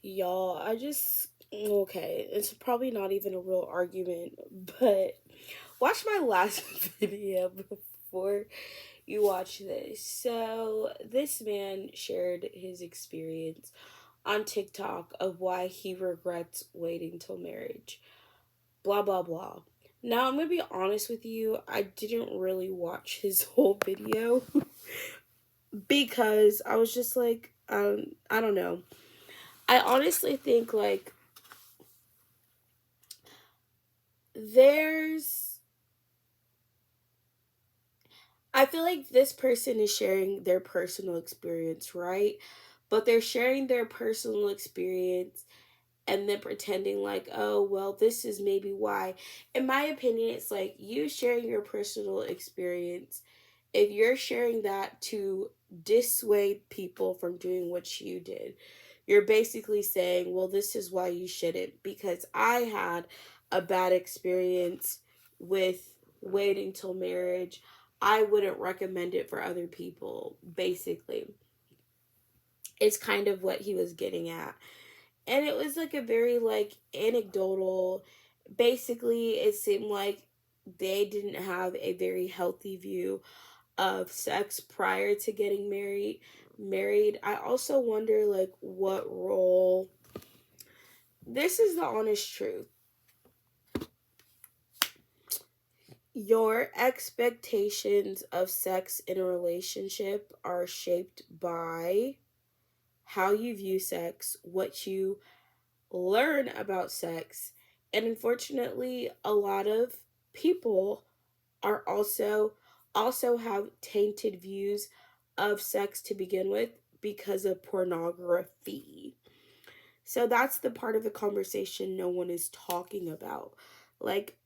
Y'all, okay, it's probably not even a real argument, but watch my last video before you watch this. So, this man shared his experience on TikTok of why he regrets waiting till marriage. Blah, blah, blah. Now, I'm gonna be honest with you, I didn't really watch his whole video because I was just like, I don't know. I honestly think, like, there's I feel like this person is sharing their personal experience, right? But they're sharing their personal experience and then pretending like, oh, well, this is maybe why. In my opinion, it's like you sharing your personal experience. If you're sharing that to dissuade people from doing what you did, you're basically saying, well, this is why you shouldn't. Because I had a bad experience with waiting till marriage. I wouldn't recommend it for other people, basically. It's kind of what he was getting at. And it was like a very like anecdotal, basically it seemed like they didn't have a very healthy view of sex prior to getting married. I also wonder like what role, this is the honest truth, your expectations of sex in a relationship are shaped by how you view sex, what you learn about sex, and unfortunately, a lot of people are also have tainted views of sex to begin with because of pornography. So that's the part of the conversation no one is talking about. Like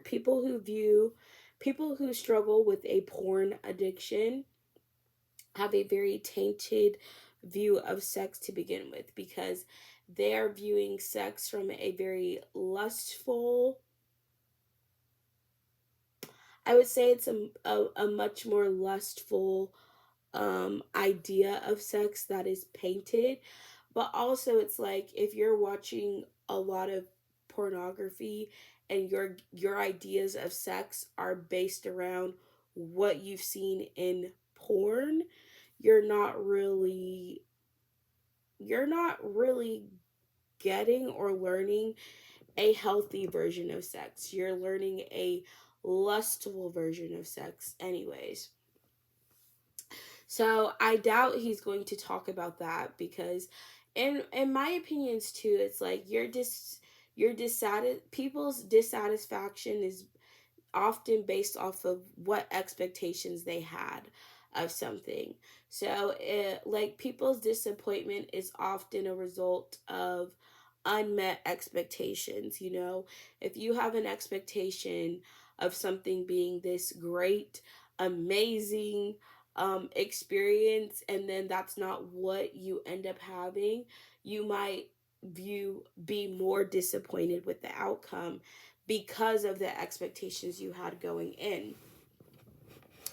people who struggle with a porn addiction have a very tainted view of sex to begin with because they're viewing sex from a very lustful, I would say it's a much more lustful idea of sex that is painted. But also it's like if you're watching a lot of pornography and your ideas of sex are based around what you've seen in porn, you're not really you're not really getting or learning a healthy version of sex. You're learning a lustful version of sex anyways. So I doubt he's going to talk about that because in my opinions too, it's like you're people's dissatisfaction is often based off of what expectations they had of something. So like people's disappointment is often a result of unmet expectations, you know. If you have an expectation of something being this great, amazing experience and then that's not what you end up having, you might be more disappointed with the outcome because of the expectations you had going in.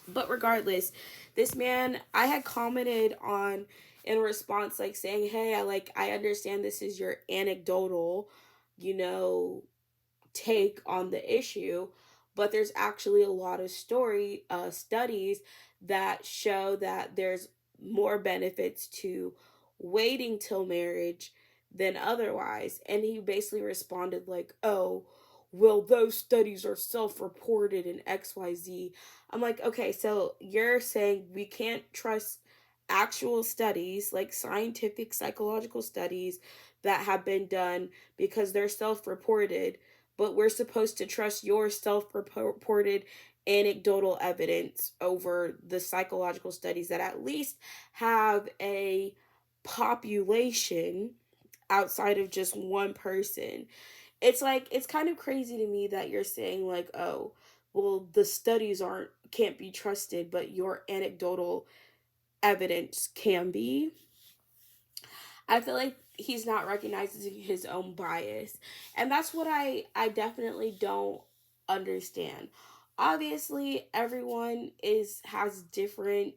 But regardless, this man, I had commented on in response, like saying, hey, I understand this is your anecdotal, you know, take on the issue, but there's actually a lot of studies that show that there's more benefits to waiting till marriage than otherwise. And he basically responded like, oh, well, those studies are self-reported and XYZ. I'm like, okay, so you're saying we can't trust actual studies, like scientific psychological studies that have been done because they're self-reported, but we're supposed to trust your self-reported anecdotal evidence over the psychological studies that at least have a population outside of just one person. It's like it's kind of crazy to me that you're saying like, oh, well, the studies aren't can't be trusted, but your anecdotal evidence can be. I feel like he's not recognizing his own bias. And that's what I definitely don't understand. Obviously, everyone is has different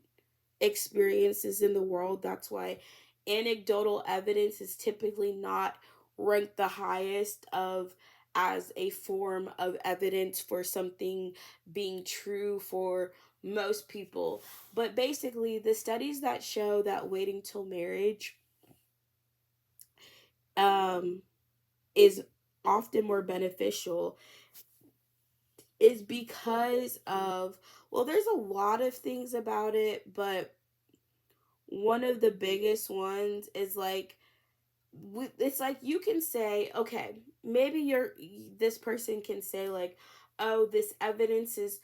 experiences in the world. That's why anecdotal evidence is typically not ranked the highest of as a form of evidence for something being true for most people. But basically, the studies that show that waiting till marriage um, is often more beneficial is because of, well, there's a lot of things about it, but one of the biggest ones is like, it's like you can say, okay, maybe this person can say like, oh, this evidence is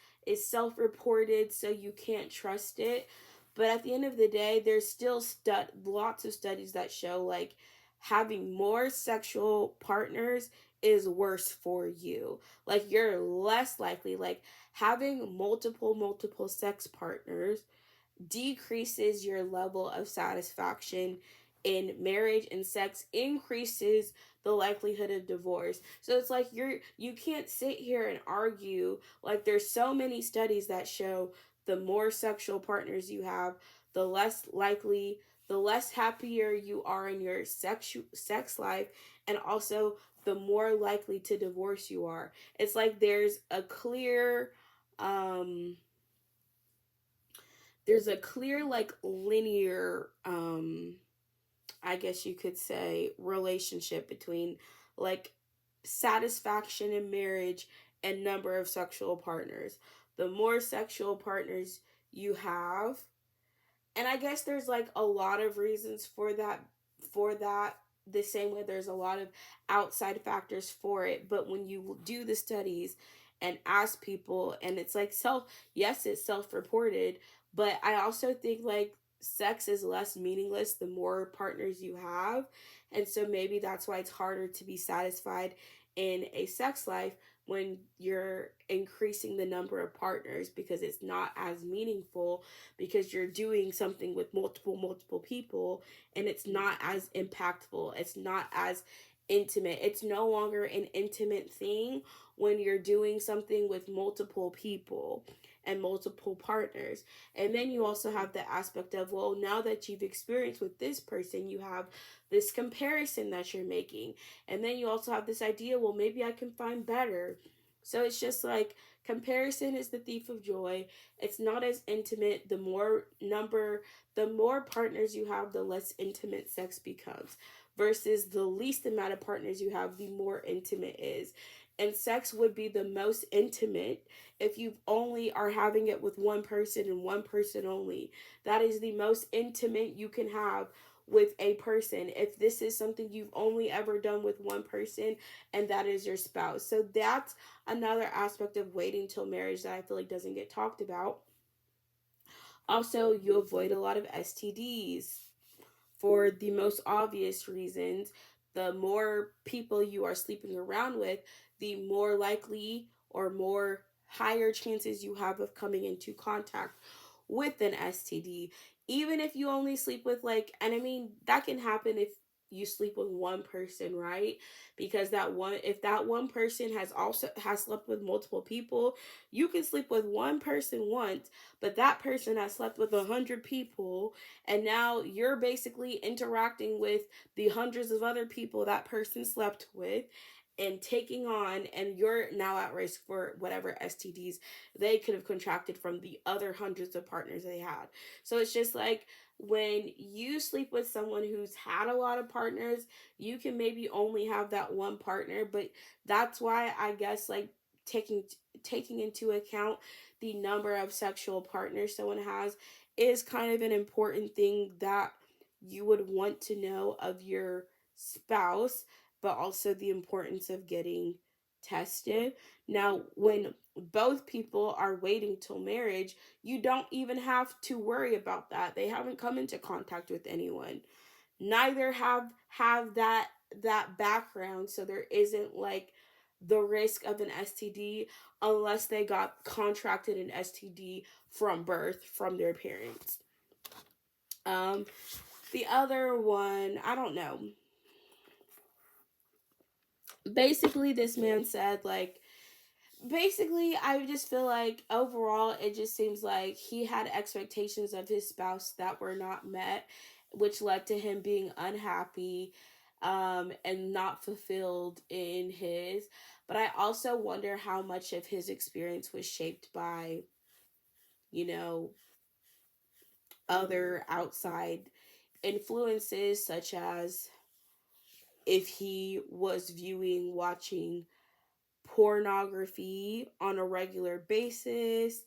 self-reported, so you can't trust it. But at the end of the day, there's still lots of studies that show like having more sexual partners is worse for you. Like you're less likely, like having multiple sex partners decreases your level of satisfaction in marriage, and sex increases the likelihood of divorce. So it's like you can't sit here and argue, like there's so many studies that show the more sexual partners you have, the less likely, the less happier you are in your sex life, and also the more likely to divorce you are. It's like um there's a clear like linear I guess you could say relationship between like satisfaction in marriage and number of sexual partners. The more sexual partners you have, and I guess there's like a lot of reasons for that, the same way there's a lot of outside factors for it. But when you do the studies and ask people, and it's like yes, it's self-reported, but I also think like sex is less meaningless the more partners you have. And so maybe that's why it's harder to be satisfied in a sex life when you're increasing the number of partners, because it's not as meaningful, because you're doing something with multiple people, and it's not as impactful, it's not as intimate, it's no longer an intimate thing when you're doing something with multiple people and multiple partners. And then you also have the aspect of, well, now that you've experienced with this person, you have this comparison that you're making, and then you also have this idea, well, maybe I can find better. So it's just like comparison is the thief of joy. It's not as intimate. The more partners you have, the less intimate sex becomes, versus the least amount of partners you have, the more intimate is. And sex would be the most intimate if you only are having it with one person and one person only. That is the most intimate you can have with a person if this is something you've only ever done with one person, and that is your spouse. So that's another aspect of waiting till marriage that I feel like doesn't get talked about. Also, you avoid a lot of STDs for the most obvious reasons. The more people you are sleeping around with, the more likely or more higher chances you have of coming into contact with an STD. Even if you only sleep with like, and I mean, that can happen if you sleep with one person, right? Because if that one person has slept with multiple people, you can sleep with one person once, but that person has slept with 100 people, and now you're basically interacting with the hundreds of other people that person slept with and taking on, and you're now at risk for whatever STDs they could have contracted from the other hundreds of partners they had. So it's just like when you sleep with someone who's had a lot of partners, you can maybe only have that one partner. But that's why I guess like taking taking into account the number of sexual partners someone has is kind of an important thing that you would want to know of your spouse, but also the importance of getting tested. Now, when both people are waiting till marriage, you don't even have to worry about that. They haven't come into contact with anyone. Neither have that background, so there isn't like the risk of an STD unless they got contracted an STD from birth from their parents. Um, the other one, I don't know. Basically, this man said, like, basically, I just feel like overall, it just seems like he had expectations of his spouse that were not met. which led to him being unhappy and not fulfilled in his. But I also wonder how much of his experience was shaped by, you know, other outside influences, such as if he was watching pornography on a regular basis.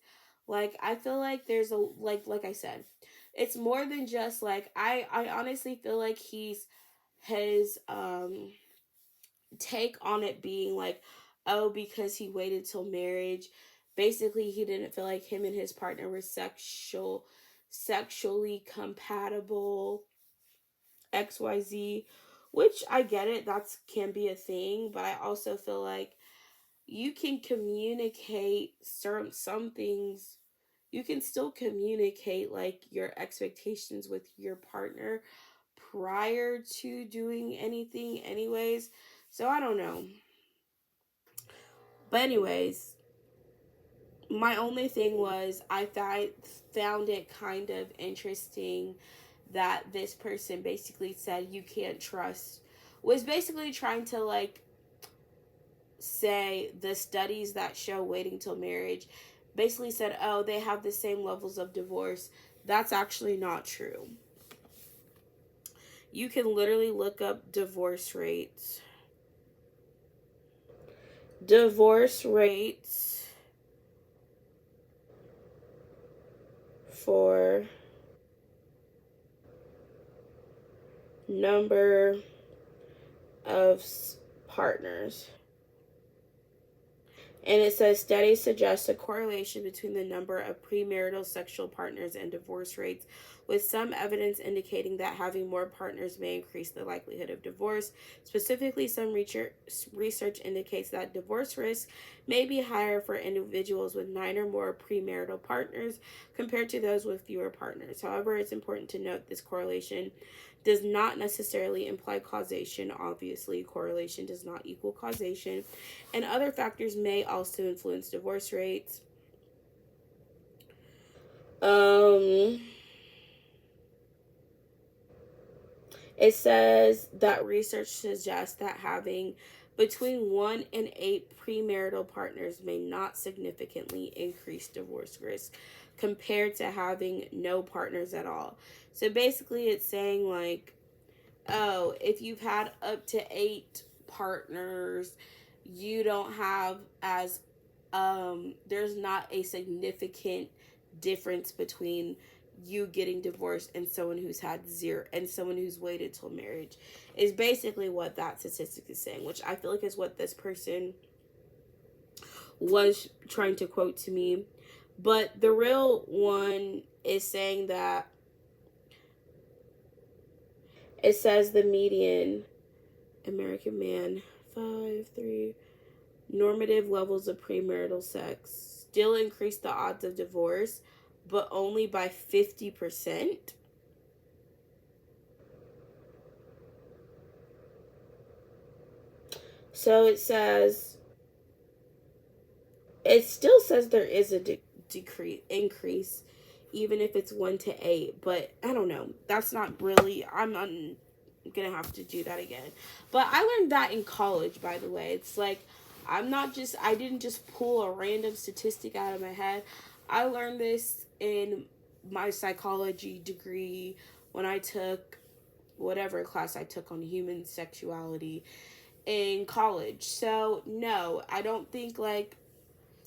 Like, I feel like there's a, like I said, it's more than just like, I honestly feel like his take on it being like, oh, because he waited till marriage, basically he didn't feel like him and his partner were sexually compatible, XYZ, which I get it, that's can be a thing, but I also feel like you can communicate some things. You can still communicate like your expectations with your partner prior to doing anything anyways. So I don't know. But anyways, my only thing was found it kind of interesting that this person basically said you can't trust, was basically trying to like say the studies that show waiting till marriage basically said, oh, they have the same levels of divorce. That's actually not true. You can literally look up divorce rates. Divorce rates for number of partners. And it says studies suggest a correlation between the number of premarital sexual partners and divorce rates, with some evidence indicating that having more partners may increase the likelihood of divorce. Specifically, some research indicates that divorce risk may be higher for individuals with 9 or more premarital partners compared to those with fewer partners. However, it's important to note this correlation does not necessarily imply causation. Obviously, correlation does not equal causation, and other factors may also influence divorce rates. Um, it says that research suggests that having between 1 and 8 premarital partners may not significantly increase divorce risk compared to having no partners at all. So basically, it's saying, like, oh, if you've had up to 8 partners, you don't have as, there's not a significant difference between you getting divorced and someone who's had 0 and someone who's waited till marriage, is basically what that statistic is saying, which I feel like is what this person was trying to quote to me. But the real one is saying that it says the median American man, 5, 3, normative levels of premarital sex still increase the odds of divorce, but only by 50%. So it still says there is a increase, even if it's 1 to 8. But I don't know. That's not really. I'm not gonna have to do that again. But I learned that in college, by the way. It's like I didn't just pull a random statistic out of my head. I learned this in my psychology degree when I took whatever class I took on human sexuality in college. So no, I don't think like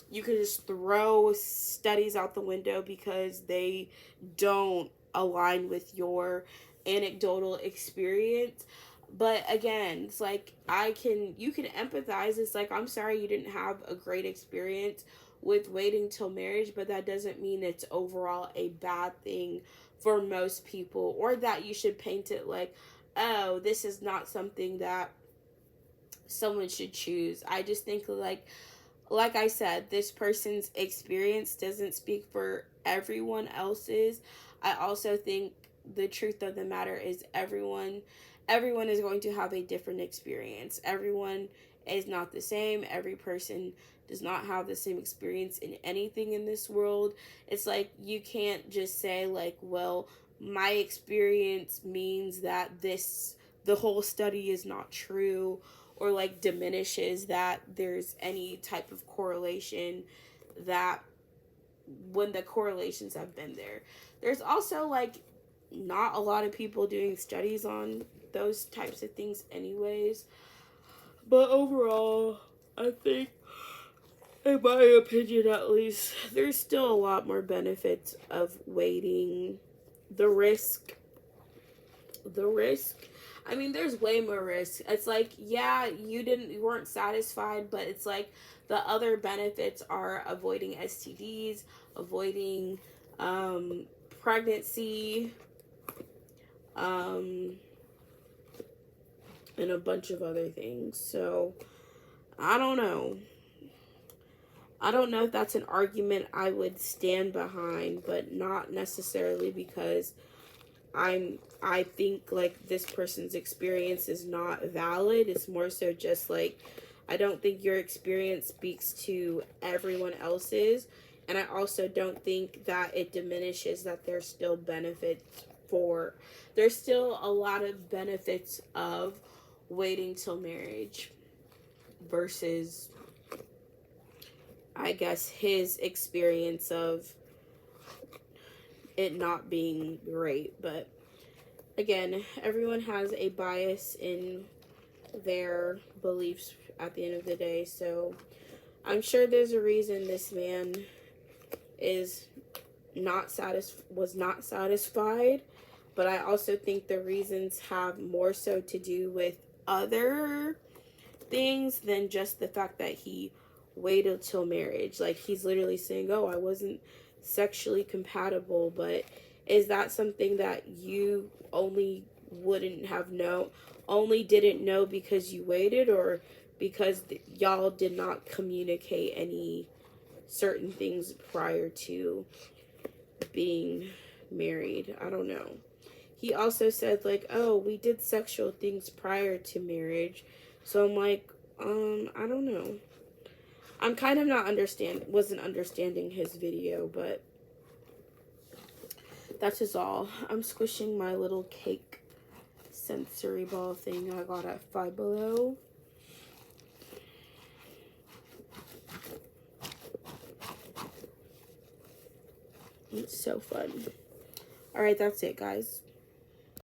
you can just throw studies out the window because they don't align with your anecdotal experience. But again, it's like you can empathize. It's like, I'm sorry you didn't have a great experience with waiting till marriage, but that doesn't mean it's overall a bad thing for most people, or that you should paint it like, oh, this is not something that someone should choose. I just think like I said, this person's experience doesn't speak for everyone else's. I also think the truth of the matter is everyone is going to have a different experience. Everyone is not the same. Every person does not have the same experience in anything in this world. It's like you can't just say like, well, my experience means that the whole study is not true, or like diminishes that there's any type of correlation, that when the correlations have been there. There's also like not a lot of people doing studies on those types of things anyways. But overall, I think, in my opinion at least, there's still a lot more benefits of waiting. The risk, the risk. I mean, there's way more risk. It's like, yeah, you weren't satisfied, but it's like the other benefits are avoiding STDs, avoiding pregnancy, um, and a bunch of other things. So, I don't know. I don't know if that's an argument I would stand behind, but not necessarily because I think like this person's experience is not valid. It's more so just like, I don't think your experience speaks to everyone else's, and I also don't think that it diminishes that there's still a lot of benefits of waiting till marriage versus, I guess, his experience of it not being great. But again, everyone has a bias in their beliefs at the end of the day. So I'm sure there's a reason this man is was not satisfied, but I also think the reasons have more so to do with other things than just the fact that he waited till marriage. Like, he's literally saying, oh, I wasn't sexually compatible, but is that something that you only didn't know because you waited, or because y'all did not communicate any certain things prior to being married? I don't know. He also said like, oh, we did sexual things prior to marriage. So I'm like, I don't know. I'm kind of wasn't understanding his video, but that's just all. I'm squishing my little cake sensory ball thing I got at Five Below. It's so fun. Alright, that's it, guys.